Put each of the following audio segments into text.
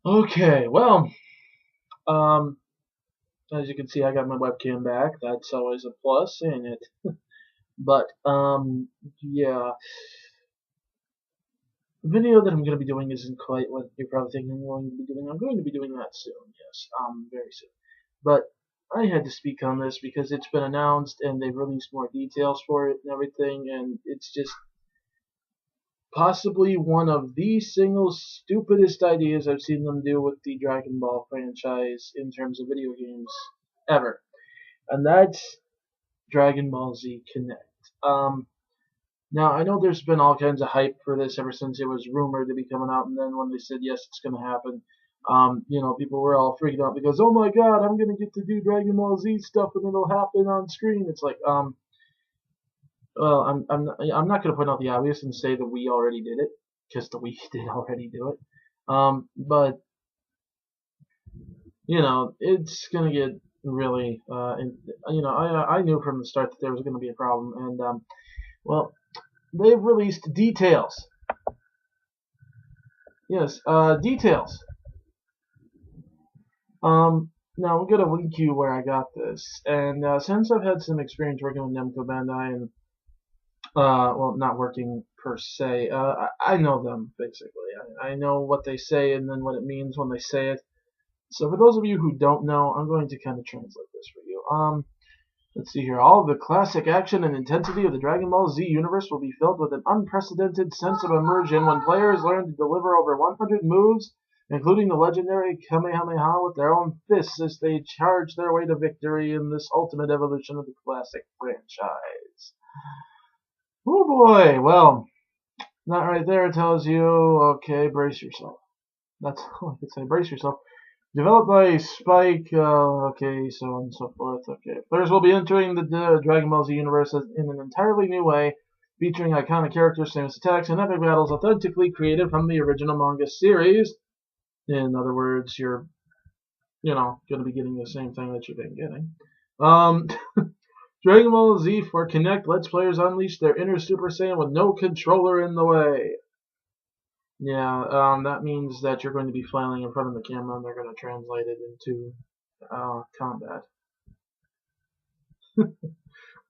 Okay, well, um, as you can see, I got my webcam back. That's always a plus, ain't it? But yeah, the video that I'm going to be doing isn't quite what you're probably thinking I'm going to be doing. I'm going to be doing that soon, yes, very soon. But I had to speak on this because it's been announced and they've released more details for it and everything, and it's just possibly one of the single stupidest ideas I've seen them do with the Dragon Ball franchise in terms of video games ever. And that's Dragon Ball Z Kinect. Now I know there's been all kinds of hype for this ever since it was rumored to be coming out, and then when they said yes, it's going to happen, people were all freaking out because oh my god, I'm going to get to do Dragon Ball Z stuff and it'll happen on screen. It's like, well, I'm not going to point out the obvious and say that we already did it because the Wii did already do it. But it's going to get really, I knew from the start that there was going to be a problem, and well, they've released details. Yes, details. Now I'm gonna link you where I got this, and since I've had some experience working with Namco Bandai, and well, not working per se, I know them basically. I know what they say and then what it means when they say it. So for those of you who don't know, I'm going to kind of translate this for you. Let's see here. All of the classic action and intensity of the Dragon Ball Z universe will be filled with an unprecedented sense of immersion when players learn to deliver over 100 moves, including the legendary Kamehameha with their own fists as they charge their way to victory in this ultimate evolution of the classic franchise. Oh boy, well, that right there tells you, okay, brace yourself. That's all I can say, brace yourself. Developed by Spike, okay, so on and so forth, okay. Players will be entering the Dragon Ball Z universe in an entirely new way, featuring iconic characters, famous attacks, and epic battles authentically created from the original manga series. In other words, you're, going to be getting the same thing that you've been getting. Dragon Ball Z for Kinect lets players unleash their inner Super Saiyan with no controller in the way. Yeah, that means that you're going to be flailing in front of the camera and they're going to translate it into combat.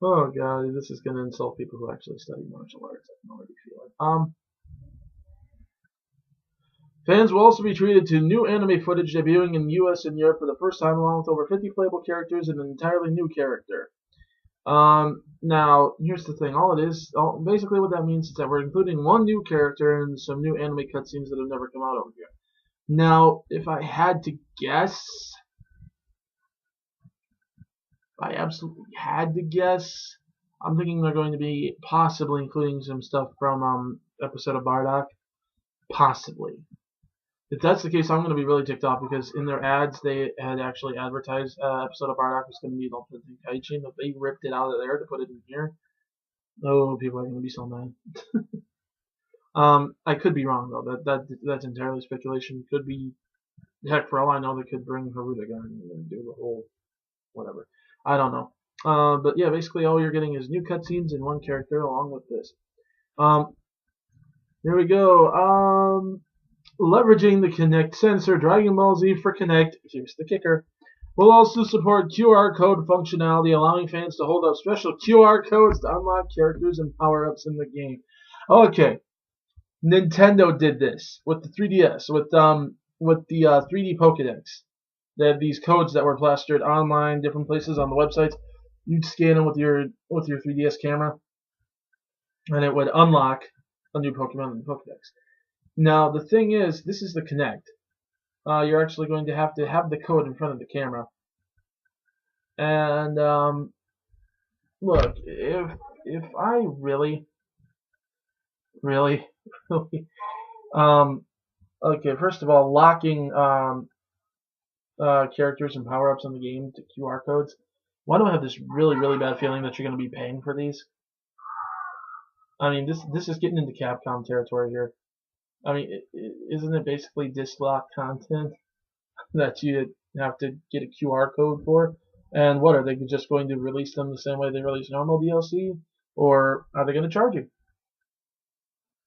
Oh god, this is going to insult people who actually study martial arts. I can already feel it. Fans will also be treated to new anime footage debuting in the US and Europe for the first time, along with over 50 playable characters and an entirely new character. Now, here's the thing. Basically what that means is that we're including one new character and some new anime cutscenes that have never come out over here. Now, if I had to guess, if I absolutely had to guess, I'm thinking they're going to be possibly including some stuff from episode of Bardock. Possibly. If that's the case, I'm going to be really ticked off because in their ads they had actually advertised episode of Bardock was going to be the Ultimate Tenkaichi, but they ripped it out of there to put it in here. Oh, people are going to be so mad. I could be wrong though. That's entirely speculation. Could be, heck, for all I know, they could bring Haruta Gun and do the whole whatever. I don't know. But yeah, basically all you're getting is new cutscenes and one character along with this. Here we go. Leveraging the Kinect sensor, Dragon Ball Z for Kinect, here's the kicker, will also support QR code functionality, allowing fans to hold up special QR codes to unlock characters and power-ups in the game. Okay, Nintendo did this with the 3DS, with the 3D Pokédex. They had these codes that were plastered online, different places on the websites. You'd scan them with your 3DS camera, and it would unlock a new Pokemon in the Pokédex. Now, the thing is, this is the Kinect. You're actually going to have the code in front of the camera. And, look, if I really, okay, first of all, locking, characters and power-ups in the game to QR codes, why do I have this really, really bad feeling that you're going to be paying for these? I mean, this is getting into Capcom territory here. I mean, isn't it basically disc-lock content that you have to get a QR code for? And what, are they just going to release them the same way they release normal DLC? Or are they going to charge you?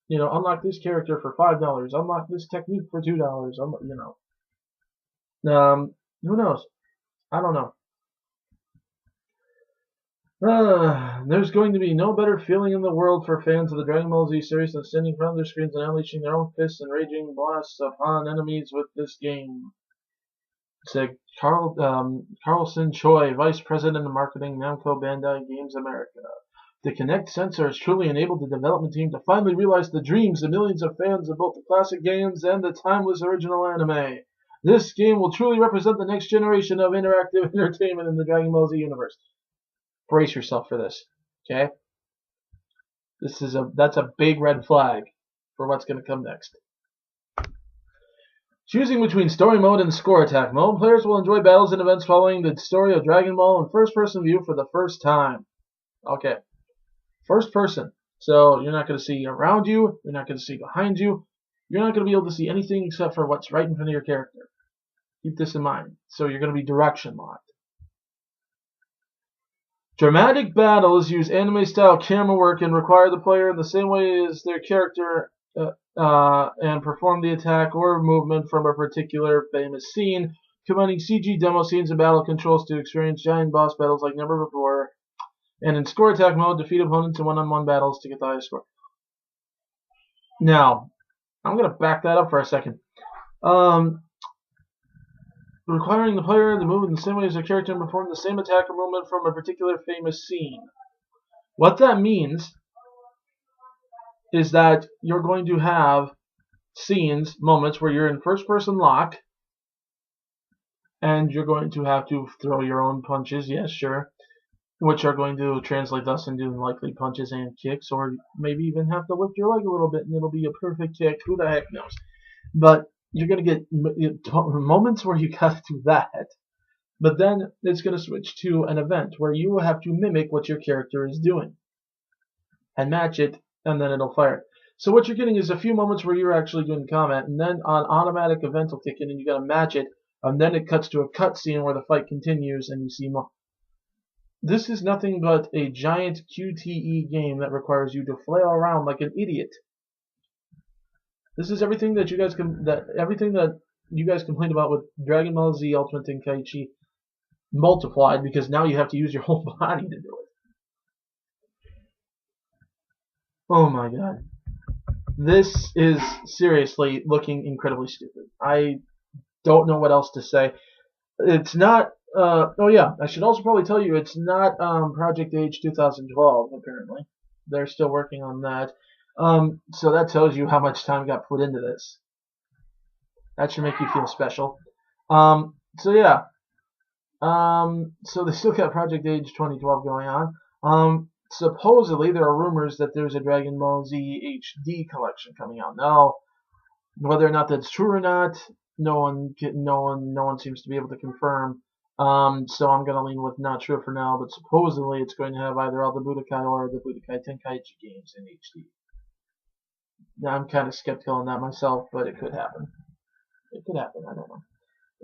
Unlock this character for $5, unlock this technique for $2, Who knows? I don't know. There's going to be no better feeling in the world for fans of the Dragon Ball Z series than standing in front of their screens and unleashing their own fists and raging blasts upon enemies with this game, said Carlson Choi, Vice President of Marketing, Namco Bandai Games America. The Kinect sensor has truly enabled the development team to finally realize the dreams of millions of fans of both the classic games and the timeless original anime. This game will truly represent the next generation of interactive entertainment in the Dragon Ball Z universe. Brace yourself for this, okay? That's a big red flag for what's going to come next. Choosing between story mode and score attack mode, players will enjoy battles and events following the story of Dragon Ball in first-person view for the first time. Okay, first person. So you're not going to see around you, you're not going to see behind you, you're not going to be able to see anything except for what's right in front of your character. Keep this in mind. So you're going to be direction locked. Dramatic battles use anime-style camera work and require the player in the same way as their character and perform the attack or movement from a particular famous scene, combining CG demo scenes and battle controls to experience giant boss battles like never before. And in score attack mode, defeat opponents in one-on-one battles to get the highest score. Now, I'm going to back that up for a second. Requiring the player to move in the same way as their character and perform the same attack or movement from a particular famous scene. What that means is that you're going to have scenes, moments where you're in first-person lock, and you're going to have to throw your own punches, yes, sure, which are going to translate thus into likely punches and kicks, or maybe even have to lift your leg a little bit and it'll be a perfect kick. Who the heck knows? But you're going to get moments where you got to do that, but then it's going to switch to an event where you will have to mimic what your character is doing and match it, and then it'll fire. So what you're getting is a few moments where you're actually doing combat, and then an automatic event will kick in and you got to match it, and then it cuts to a cutscene where the fight continues and you see more. This is nothing but a giant QTE game that requires you to flail around like an idiot. This is everything that you guys complained about with Dragon Ball Z Ultimate Tenkaichi multiplied, because now you have to use your whole body to do it. Oh my god. This is seriously looking incredibly stupid. I don't know what else to say. It's not oh yeah, I should also probably tell you it's not Project Age 2012 apparently. They're still working on that. So that tells you how much time got put into this. That should make you feel special. So yeah. So they still got Project Age 2012 going on. Supposedly there are rumors that there's a Dragon Ball Z HD collection coming out. Now, whether or not that's true or not, no one seems to be able to confirm. So I'm gonna lean with not true for now, but supposedly it's going to have either all the Budokai or the Budokai Tenkaichi games in HD. Now I'm kind of skeptical on that myself, but it could happen. It could happen. I don't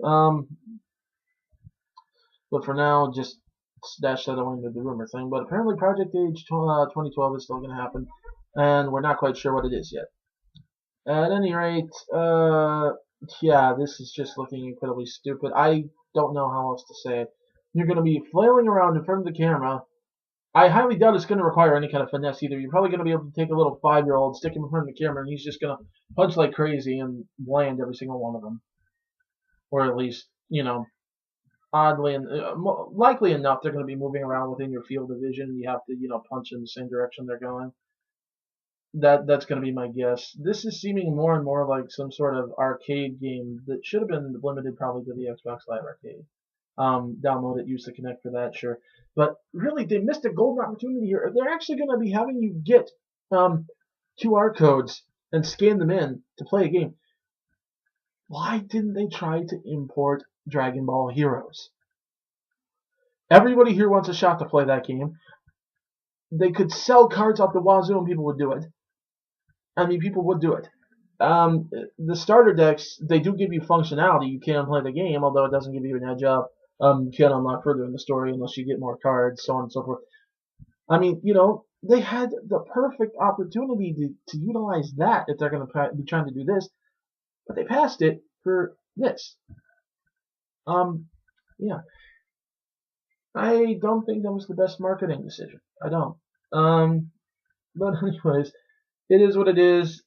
know. But for now, just dash that away into the rumor thing. But apparently, Project Age 2012 is still going to happen, and we're not quite sure what it is yet. At any rate, yeah, this is just looking incredibly stupid. I don't know how else to say it. You're going to be flailing around in front of the camera. I highly doubt it's going to require any kind of finesse either. You're probably going to be able to take a little 5-year-old, stick him in front of the camera, and he's just going to punch like crazy and land every single one of them. Or at least, oddly and likely enough, they're going to be moving around within your field of vision, and you have to, punch in the same direction they're going. That's going to be my guess. This is seeming more and more like some sort of arcade game that should have been limited probably to the Xbox Live Arcade. Download it, use the Kinect for that, sure. But really, they missed a golden opportunity here. They're actually going to be having you get QR codes and scan them in to play a game. Why didn't they try to import Dragon Ball Heroes? Everybody here wants a shot to play that game. They could sell cards out the wazoo and people would do it. I mean, people would do it. The starter decks, they do give you functionality. You can play the game, although it doesn't give you an edge up. You can't unlock further in the story unless you get more cards, so on and so forth. I mean, they had the perfect opportunity to utilize that if they're going to be trying to do this, but they passed it for this. Yeah, I don't think that was the best marketing decision. I don't. Um, but anyways, it is what it is.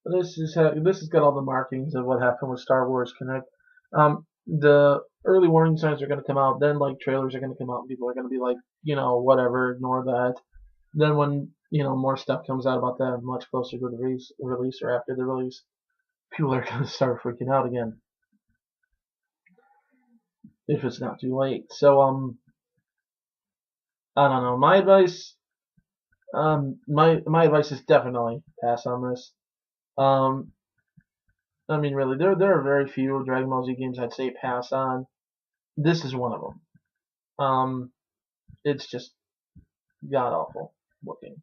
This has got all the markings of what happened with Star Wars Connect. The early warning signs are going to come out. Then like trailers are going to come out, and people are going to be like, whatever, ignore that. Then when more stuff comes out about that much closer to the release or after the release, people are going to start freaking out again if it's not too late. So I don't know. My advice is definitely pass on this. Um, I mean, really, there are very few Dragon Ball Z games I'd say pass on. This is one of them. It's just god awful looking.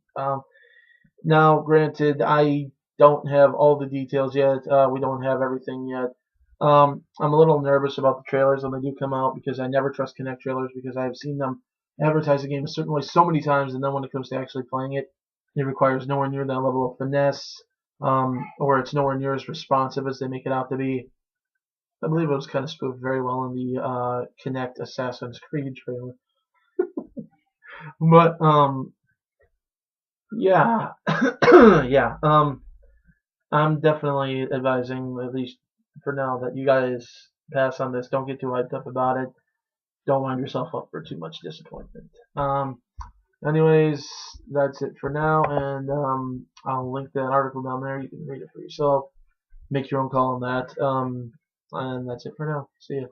Now, granted, I don't have all the details yet. We don't have everything yet. I'm a little nervous about the trailers when they do come out because I never trust Kinect trailers because I've seen them advertise the game a certain way so many times, and then when it comes to actually playing it, it requires nowhere near that level of finesse, or it's nowhere near as responsive as they make it out to be. I believe it was kind of spoofed very well in the Kinect Assassin's Creed trailer. But yeah, yeah. I'm definitely advising, at least for now, that you guys pass on this. Don't get too hyped up about it. Don't wind yourself up for too much disappointment. Anyways, that's it for now, and I'll link that article down there. You can read it for yourself, make your own call on that. And that's it for now. See ya.